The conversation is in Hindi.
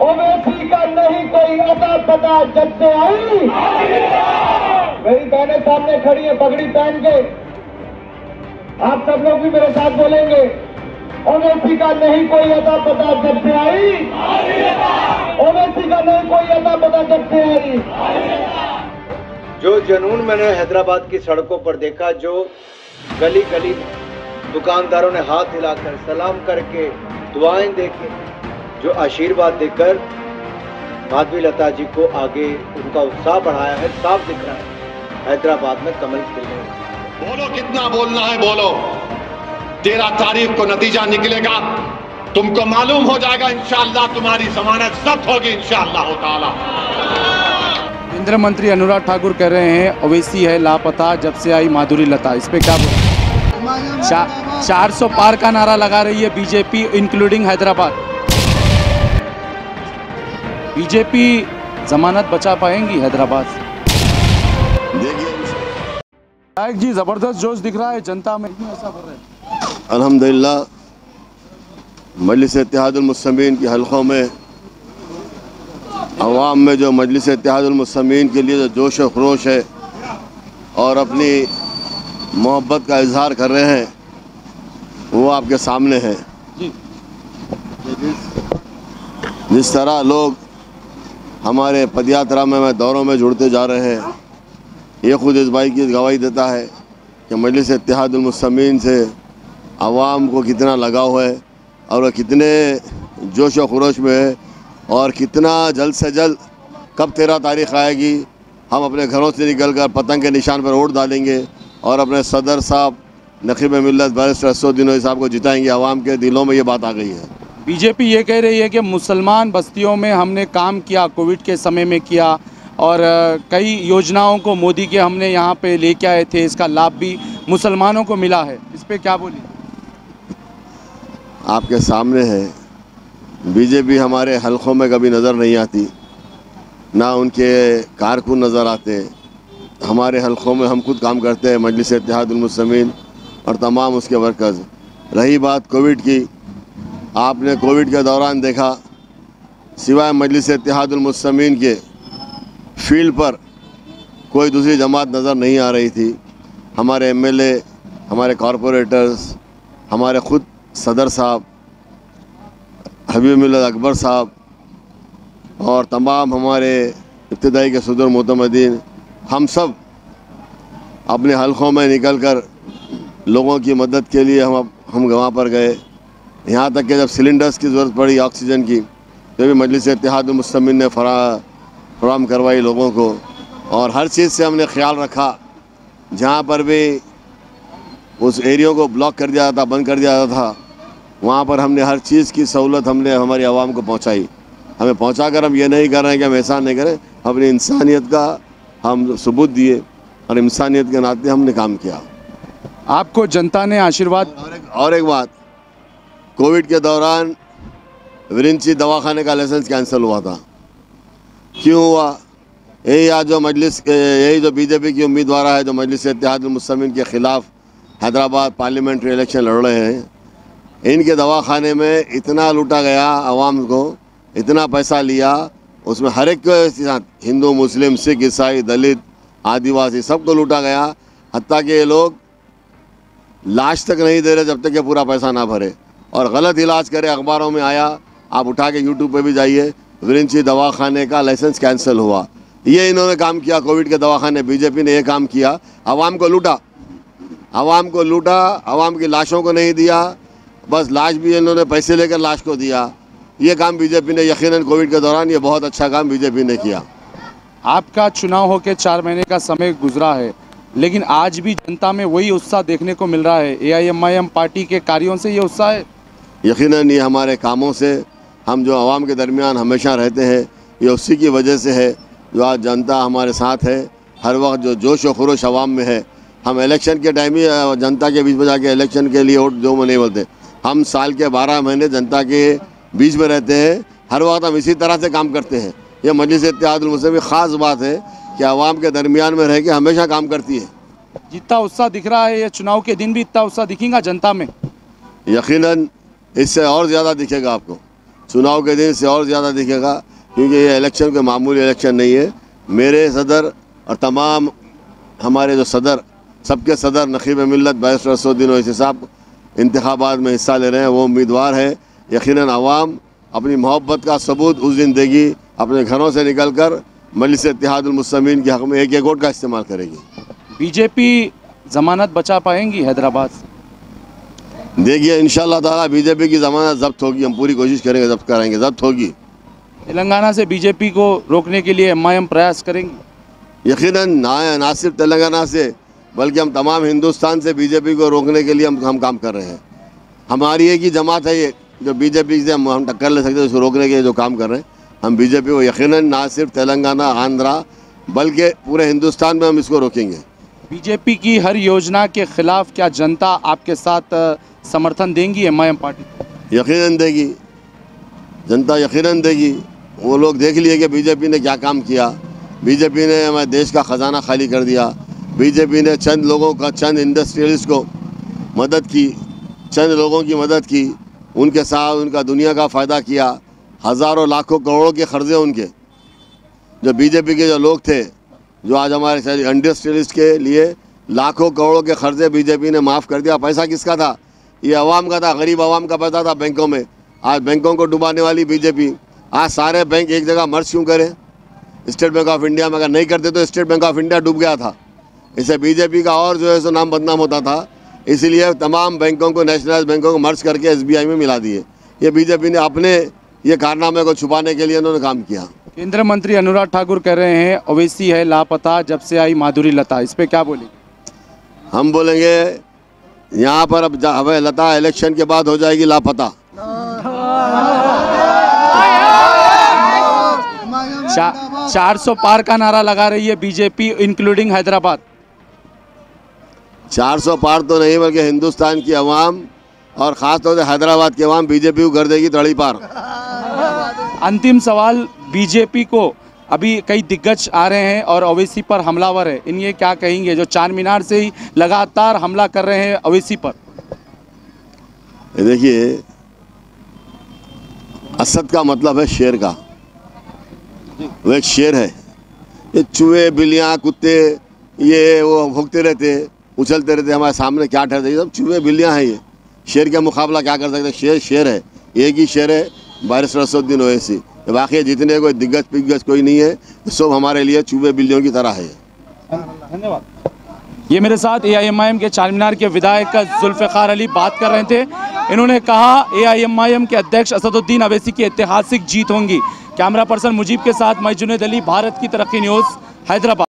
ओवैसी का नहीं कोई अता पता जब से आई। मेरी बहनें सामने खड़ी है पगड़ी पहन के, आप सब लोग भी मेरे साथ बोलेंगे, ओवैसी का नहीं कोई अता पता जब से आई। ओवैसी का नहीं कोई अता पता जब से आई। जो जुनून मैंने हैदराबाद की सड़कों पर देखा, जो गली गली दुकानदारों ने हाथ हिलाकर सलाम करके दुआएं देके जो आशीर्वाद देकर माधवी लता जी को आगे उनका उत्साह बढ़ाया है, साफ दिख रहा है हैदराबाद में कमल खिल रहे हैं। बोलो कितना बोलना है बोलो, 13 तारीख को नतीजा निकलेगा, तुमको मालूम हो जाएगा इंशाअल्लाह, तुम्हारी जमानत जब्त होगी इंशाअल्लाह ताला। केंद्रीय मंत्री अनुराग ठाकुर कह रहे हैं ओवैसी है लापता जब से आई माधुरी लता, इस पे क्या बोल? 400 पार का नारा लगा रही है बीजेपी इंक्लूडिंग हैदराबाद। बीजेपी जमानत बचा पाएंगी हैदराबाद? नायक जी, जबरदस्त जोश दिख रहा है जनता में, क्यों ऐसा बोल रहे हैं? अल्हम्दुलिल्लाह मजलिस इत्तेहादुल मुस्लिमीन की हलकों में अवाम में जो मजलिस इत्तेहादुल मुस्लिमीन के लिए जो जोश व खरोश है और अपनी मोहब्बत का इजहार कर रहे हैं, वो आपके सामने है। जिस तरह लोग हमारे पदयात्रा में दौरों में जुड़ते जा रहे हैं, ये खुद इस बात की गवाही देता है कि मजलिस इत्तेहादुल मुस्लिमीन से आवाम को कितना लगाव है और वह कितने जोश व खरोश में है, और कितना जल्द से जल्द कब 13 तारीख आएगी हम अपने घरों से निकलकर पतंग के निशान पर वोट डालेंगे और अपने सदर साहब नकीब मिल्लत बैरिस्टर असदुद्दीन साहब को जिताएंगे। आवाम के दिलों में ये बात आ गई है। बीजेपी ये कह रही है कि मुसलमान बस्तियों में हमने काम किया, कोविड के समय में किया, और कई योजनाओं को मोदी के हमने यहाँ पे लेके आए थे, इसका लाभ भी मुसलमानों को मिला है, इस पे क्या बोलिए? आपके सामने है, बीजेपी हमारे हलकों में कभी नज़र नहीं आती, ना उनके कारकुन नज़र आते। हमारे हलकों में हम खुद काम करते हैं, मजलिस इत्तेहादुल मुस्लिमीन और तमाम उसके वर्कर्स। रही बात कोविड की, आपने कोविड के दौरान देखा सिवाय मजलिस इत्तेहादुल मुस्लिमीन के फील्ड पर कोई दूसरी जमात नज़र नहीं आ रही थी। हमारे एमएलए, हमारे कॉरपोरेटर्स, हमारे खुद सदर साहब हबीब मिल्लत अकबर साहब और तमाम हमारे इब्तिदाई के सदर मोतमदीन, हम सब अपने हलकों में निकलकर लोगों की मदद के लिए हम वहाँ पर गए। यहाँ तक कि जब सिलेंडर्स की ज़रूरत पड़ी ऑक्सीजन की, तो भी मजलिस इत्तेहादुल मुस्लिमीन ने फराहम करवाई लोगों को, और हर चीज़ से हमने ख्याल रखा। जहाँ पर भी उस एरिया को ब्लॉक कर दिया था, बंद कर दिया था, वहाँ पर हमने हर चीज़ की सहूलत हमने हमारी आवाम को पहुँचाई। हमें पहुँचा कर हम ये नहीं कर रहे हैं कि हम एहसान नहीं करें, अपनी इंसानियत का हम सबूत दिए और इंसानियत के नाते हमने काम किया। आपको जनता ने आशीर्वाद। और एक बात, कोविड के दौरान विरिंची दवाखाने का लाइसेंस कैंसिल हुआ था। क्यों हुआ? यही आज जो यही जो बीजेपी की उम्मीदवार है, जो मजलिस इत्तेहादुल मुस्लिमीन के ख़िलाफ़ हैदराबाद पार्लियामेंट्री इलेक्शन लड़ रहे हैं, इनके दवाखाने में इतना लूटा गया, आवाम को इतना पैसा लिया, उसमें हर एक के साथ हिंदू, मुस्लिम, सिख, ईसाई, दलित, आदिवासी सबको लूटा गया। हत्ता कि ये लोग लाश तक नहीं दे रहे जब तक ये पूरा पैसा ना भरे, और गलत इलाज करे। अखबारों में आया, आप उठा के यूट्यूब पे भी जाइए, विरिंची दवाखाने का लाइसेंस कैंसिल हुआ। ये इन्होंने काम किया, कोविड के दवाखाने बीजेपी ने ये काम किया, आवाम को लूटा, आवाम को लूटा, आवाम की लाशों को नहीं दिया, बस लाश भी इन्होंने पैसे लेकर लाश को दिया। ये काम बीजेपी ने यकीनन कोविड के दौरान ये बहुत अच्छा काम बीजेपी ने किया। आपका चुनाव होकर 4 महीने का समय गुजरा है, लेकिन आज भी जनता में वही उत्साह देखने को मिल रहा है। AIMIM पार्टी के कार्यों से ये उत्साह है? यकीनन ये हमारे कामों से, हम जो आवाम के दरमियान हमेशा रहते हैं, ये उसी की वजह से है। जो आज जनता हमारे साथ है, हर वक्त जो जोश व खरोश आवाम में है। हम इलेक्शन के टाइम ही जनता के बीच में जाके इलेक्शन के लिए वोट जो नहीं बोलते, हम साल के 12 महीने जनता के बीच में रहते हैं, हर वक्त हम इसी तरह से काम करते हैं। ये मजलिस इत्तेहादुल मुस्लिमीन की ख़ास बात है कि आवाम के दरमियान में रह के हमेशा काम करती है। जितना उत्साह दिख रहा है, ये चुनाव के दिन भी इतना उत्साह दिखेगा जनता में? यकीनन इससे और ज़्यादा दिखेगा आपको। चुनाव के दिन से और ज़्यादा दिखेगा, क्योंकि ये इलेक्शन कोई मामूली इलेक्शन नहीं है। मेरे सदर और तमाम हमारे जो सदर, सबके सदर नकीब मिल्लत बैरिस्टर असदुद्दीन ओवैसी साहब इंतखाबात में हिस्सा ले रहे हैं। वो उम्मीदवार है। यकीनन आवाम अपनी मोहब्बत का सबूत उस दिन देगी, अपने घरों से निकल कर मजलिस इत्तेहादुल मुस्लिमीन के हक़ में एक वोट का इस्तेमाल करेगी। बीजेपी जमानत बचा पाएंगी हैदराबाद से? देखिए इंशाअल्लाह ताला बीजेपी की जमानत जब्त होगी। हम पूरी कोशिश करेंगे, जब्त कराएंगे, जब्त होगी। तेलंगाना से बीजेपी को रोकने के लिए एमआईएम प्रयास करेंगी? यकीनन ना सिर्फ तेलंगाना से बल्कि हम तमाम हिंदुस्तान से बीजेपी को रोकने के लिए हम काम कर रहे हैं। हमारी एक ही जमात है ये जो बीजेपी से हम टक्कर ले सकते हैं, उसको रोकने के लिए जो काम कर रहे हैं। हम बीजेपी को यकीनन ना सिर्फ तेलंगाना आंध्रा बल्कि पूरे हिंदुस्तान में हम इसको रोकेंगे। बीजेपी की हर योजना के खिलाफ क्या जनता आपके साथ समर्थन देंगी एमआईएम पार्टी? यकीनन देगी, जनता यकीनन देगी। वो लोग देख लिए कि बीजेपी ने क्या काम किया। बीजेपी ने हमारे देश का ख़जाना खाली कर दिया। बीजेपी ने चंद लोगों का, चंद इंडस्ट्रियलिस्ट को मदद की, चंद लोगों की मदद की, उनके साथ उनका दुनिया का फ़ायदा किया। हज़ारों लाखों करोड़ों के कर्जे उनके, जो बीजेपी के जो लोग थे, जो आज हमारे इंडस्ट्रियलिस्ट के लिए लाखों करोड़ों के कर्जे बीजेपी ने माफ़ कर दिया। पैसा किसका था? ये अवाम का था, गरीब अवाम का पैसा था बैंकों में। आज बैंकों को डुबाने वाली बीजेपी। आज सारे बैंक एक जगह मर्ज क्यों करें? स्टेट बैंक ऑफ इंडिया में अगर नहीं करते तो स्टेट बैंक ऑफ इंडिया डूब गया था। इससे बीजेपी का और जो है सो नाम बदनाम होता था। इसीलिए तमाम बैंकों को, नेशनलाइज बैंकों को मर्ज करके एसबीआई में मिला दिए। ये बीजेपी ने अपने ये कारनामे को छुपाने के लिए उन्होंने काम किया। केंद्रीय मंत्री अनुराग ठाकुर कह रहे हैं ओवैसी है लापता जब से आई माधुरी लता, इस पे क्या बोलेंगे? हम बोलेंगे यहाँ पर अब हमें लता इलेक्शन के बाद हो जाएगी लापता। 400 पार का नारा लगा रही है बीजेपी इंक्लूडिंग हैदराबाद। 400 पार तो नहीं बल्कि हिंदुस्तान की आवाम और ख़ासतौर से हैदराबाद की आवाम बीजेपी को कर देगी तड़ी पार। अंतिम सवाल, बीजेपी को अभी कई दिग्गज आ रहे हैं और ओवैसी पर हमलावर है, इन ये क्या कहेंगे जो चार मीनार से ही लगातार हमला कर रहे हैं ओवैसी पर? देखिए, असद का मतलब है शेर का। वो एक शेर है। ये चूहे, बिल्लियाँ, कुत्ते ये वो भुगते रहते, उछलते रहते, हमारे सामने क्या ठहरते? ये सब चूहे बिल्लियाँ हैं। ये शेर का मुकाबला क्या कर सकते? शेर शेर है। एक ही शेर है, बैरिस्टर असदुद्दीन ओवैसी। बाकी जितने कोई दिग्गज पिग्गज कोई नहीं है, सब हमारे लिए चूहे बिल्लियों की तरह है। धन्यवाद। ये मेरे साथ एआईएमआईएम के चारमीनार के विधायक जुल्फ़िकार अली बात कर रहे थे। इन्होंने कहा एआईएमआईएम के अध्यक्ष असदुद्दीन ओवैसी की ऐतिहासिक जीत होंगी। कैमरा पर्सन मुजीब के साथ मैं जुनैद अली, भारत की तरक्की न्यूज़, हैदराबाद।